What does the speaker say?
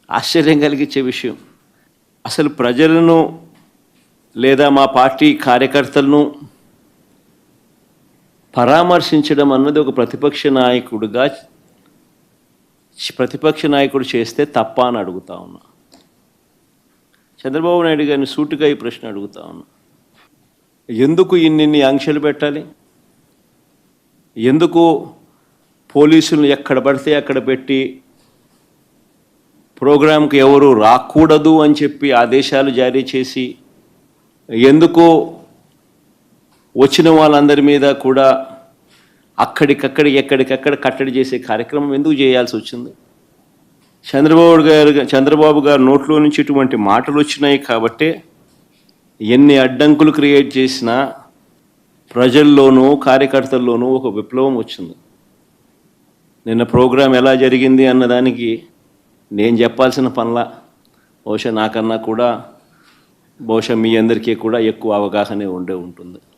ఆశ్చర్యం కలిగించే విషయం. అసలు ప్రజలను లేదా మా పార్టీ కార్యకర్తలను పరామర్శించడం అన్నది ఒక ప్రతిపక్ష నాయకుడు చేస్తే తప్ప అని అడుగుతా ఉన్నా. చంద్రబాబు నాయుడు గారిని సూటిగా ఈ ప్రశ్న అడుగుతా ఉన్నా. ఎందుకు ఇన్ని ఆంక్షలు పెట్టాలి? ఎందుకు పోలీసులు ఎక్కడ పడితే అక్కడ పెట్టి ప్రోగ్రాంకి ఎవరు రాకూడదు అని చెప్పి ఆదేశాలు జారీ చేసి, ఎందుకు వచ్చిన వాళ్ళందరి మీద కూడా ఎక్కడికక్కడ కట్టడి చేసే కార్యక్రమం ఎందుకు చేయాల్సి వచ్చింది? చంద్రబాబు గారు నోట్లో నుంచి ఇటువంటి మాటలు వచ్చినాయి కాబట్టే ఎన్ని అడ్డంకులు క్రియేట్ చేసినా ప్రజల్లోనూ కార్యకర్తల్లోనూ ఒక విప్లవం వచ్చింది. నిన్న ప్రోగ్రాం ఎలా జరిగింది అన్నదానికి నేను చెప్పాల్సిన పనుల బహుశా నాకన్నా కూడా మీ అందరికీ కూడా ఎక్కువ అవగాహన ఉంటుంది.